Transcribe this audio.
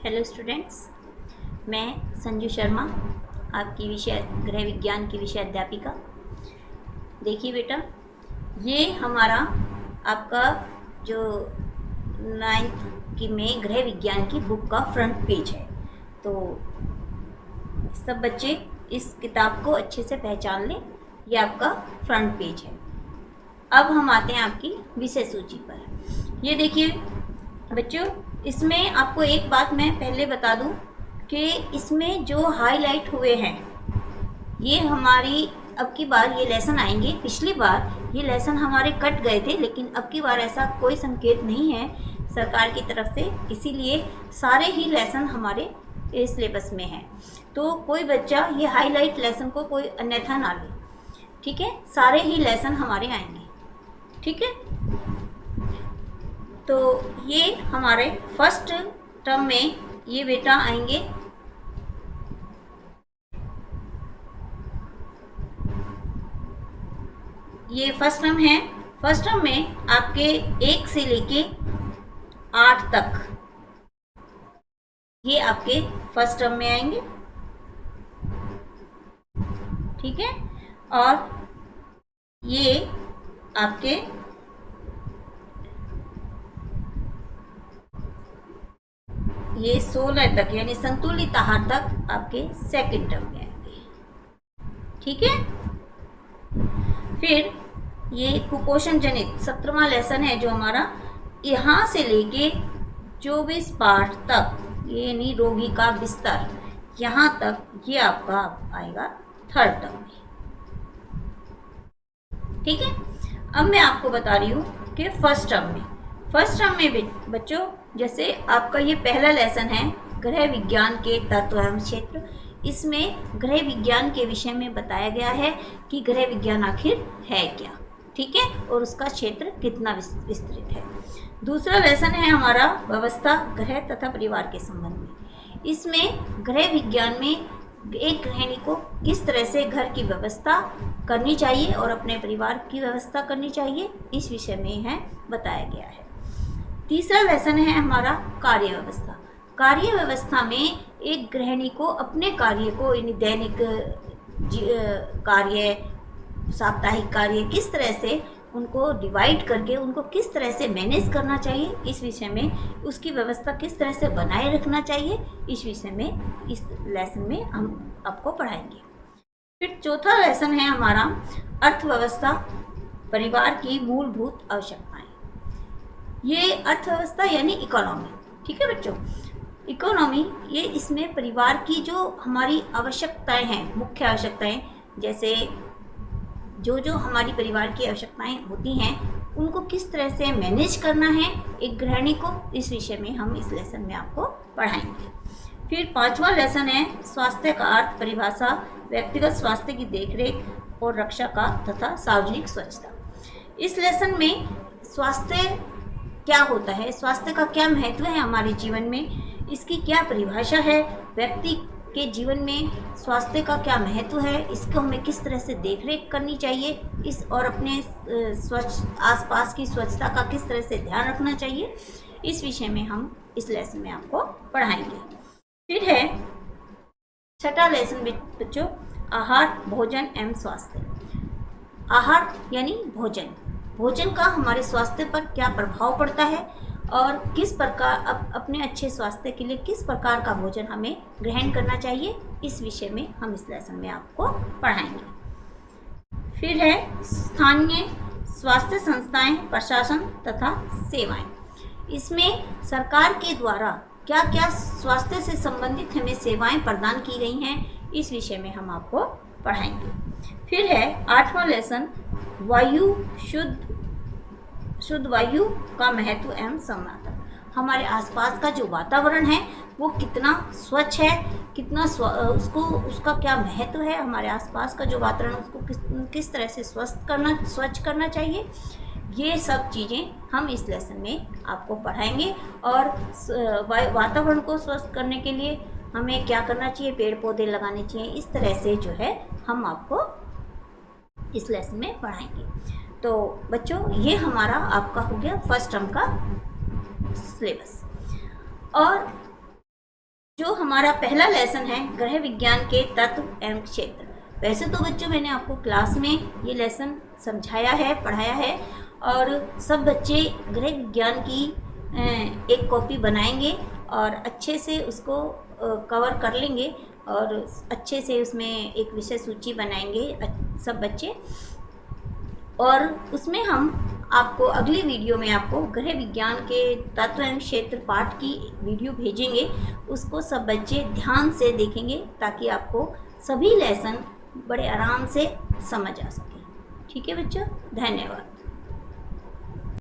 Hello students, मैं संजू शर्मा, आपकी विषय गृह विज्ञान की विषय अध्यापिका। देखिए बेटा, ये हमारा आपका जो 9th की में गृह विज्ञान की बुक का फ्रंट पेज है। तो सब बच्चे इस किताब को अच्छे से पहचान लें। ये आपका फ्रंट पेज है। अब हम आते हैं आपकी विषय सूची पर। ये देखिए बच्चों, इसमें आपको एक बात मैं पहले बता दूं कि इसमें जो हाईलाइट हुए हैं ये हमारी अब की बार ये लेसन आएंगे। पिछली बार ये लेसन हमारे कट गए थे, लेकिन अब की बार ऐसा कोई संकेत नहीं है सरकार की तरफ से, इसीलिए सारे ही लेसन हमारे सिलेबस में हैं। तो कोई बच्चा ये हाईलाइट लेसन को कोई अन्यथा ना ले, ठीक है। सारे ही लेसन हमारे आएंगे, ठीक है। तो ये हमारे फर्स्ट टर्म में ये बेटा आएंगे। ये फर्स्ट टर्म है। फर्स्ट टर्म में आपके 1 से लेके 8 तक ये आपके फर्स्ट टर्म में आएंगे, ठीक है। और ये आपके ये 16 तक यानी संतुलित आहार तक आपके सेकंड टर्म में आएंगे, ठीक है। फिर ये कुपोषण जनित 17वां लेसन है जो हमारा यहाँ से लेके 24 पाठ तक, ये यानी रोगी का बिस्तर, यहाँ तक ये आपका आएगा थर्ड टर्म में, ठीक है। अब मैं आपको बता रही हूँ कि फर्स्ट टर्म में बच्चों, जैसे आपका ये पहला लेसन है गृह विज्ञान के तत्व एवं क्षेत्र। इसमें गृह विज्ञान के विषय में बताया गया है कि गृह विज्ञान आखिर है क्या, ठीक है, और उसका क्षेत्र कितना विस्तृत है। दूसरा लेसन है हमारा व्यवस्था गृह तथा परिवार के संबंध में। इसमें गृह विज्ञान में एक गृहिणी को किस तरह से घर की व्यवस्था करनी चाहिए और अपने परिवार की व्यवस्था करनी चाहिए, इस विषय में है बताया गया है। तीसरा लेसन है हमारा कार्य व्यवस्था। कार्य व्यवस्था में एक गृहिणी को अपने कार्य को, यानी दैनिक कार्य, साप्ताहिक कार्य, किस तरह से उनको डिवाइड करके उनको किस तरह से मैनेज करना चाहिए, इस विषय में उसकी व्यवस्था किस तरह से बनाए रखना चाहिए, इस विषय में इस लेसन में हम आपको पढ़ाएंगे। फिर चौथा लेसन है हमारा अर्थव्यवस्था, परिवार की मूलभूत आवश्यकताएं। ये अर्थव्यवस्था यानी इकोनॉमी, ठीक है बच्चों। इकोनॉमी, ये इसमें परिवार की जो हमारी आवश्यकताएं हैं, मुख्य आवश्यकताएं, जैसे जो हमारी परिवार की आवश्यकताएं होती हैं उनको किस तरह से मैनेज करना है एक गृहिणी को, इस विषय में हम इस लेसन में आपको पढ़ाएंगे। फिर 5वां लेसन है स्वास्थ्य का अर्थ, परिभाषा, व्यक्तिगत स्वास्थ्य की देखरेख और रक्षा का तथा सार्वजनिक स्वच्छता। इस लेसन में स्वास्थ्य क्या होता है, स्वास्थ्य का क्या महत्व है हमारे जीवन में, इसकी क्या परिभाषा है, व्यक्ति के जीवन में स्वास्थ्य का क्या महत्व है, इसको हमें किस तरह से देखरेख करनी चाहिए, इस और अपने स्वच्छ आसपास की स्वच्छता का किस तरह से ध्यान रखना चाहिए, इस विषय में हम इस लेसन में आपको पढ़ाएंगे। फिर है 6वां लेसन बच्चों, आहार, भोजन एवं स्वास्थ्य। आहार यानी भोजन का हमारे स्वास्थ्य पर क्या प्रभाव पड़ता है और किस प्रकार अपने अच्छे स्वास्थ्य के लिए किस प्रकार का भोजन हमें ग्रहण करना चाहिए, इस विषय में हम इस लेसन में आपको पढ़ाएंगे। फिर है स्थानीय स्वास्थ्य संस्थाएं, प्रशासन तथा सेवाएं। इसमें सरकार के द्वारा क्या क्या स्वास्थ्य से संबंधित हमें सेवाएं प्रदान की गई हैं, इस विषय में हम आपको पढ़ाएंगे। फिर है 8वां लेसन वायु, शुद्ध वायु का महत्व एवं संवर्धन। हमारे आसपास का जो वातावरण है वो कितना स्वच्छ है, कितना उसका क्या महत्व है, हमारे आसपास का जो वातावरण उसको किस तरह से स्वच्छ करना चाहिए, ये सब चीज़ें हम इस लेसन में आपको पढ़ाएंगे। और वातावरण को स्वस्थ करने के लिए हमें क्या करना चाहिए, पेड़ पौधे लगाने चाहिए, इस तरह से जो है हम आपको इस लेसन में पढ़ाएंगे। तो बच्चों, ये हमारा आपका हो गया फर्स्ट टर्म का सिलेबस। और जो हमारा पहला लेसन है ग्रह विज्ञान के तत्व एवं क्षेत्र। वैसे तो बच्चों मैंने आपको क्लास में ये लेसन समझाया है, पढ़ाया है, और सब बच्चे ग्रह विज्ञान की एक कॉपी बनाएंगे और अच्छे से उसको कवर कर लेंगे और अच्छे से उसमें एक विषय सूची बनाएंगे सब बच्चे। और उसमें हम आपको अगली वीडियो में आपको गृह विज्ञान के तत्व एवं क्षेत्र पाठ की वीडियो भेजेंगे, उसको सब बच्चे ध्यान से देखेंगे ताकि आपको सभी लेसन बड़े आराम से समझ आ सके। ठीक है बच्चों, धन्यवाद।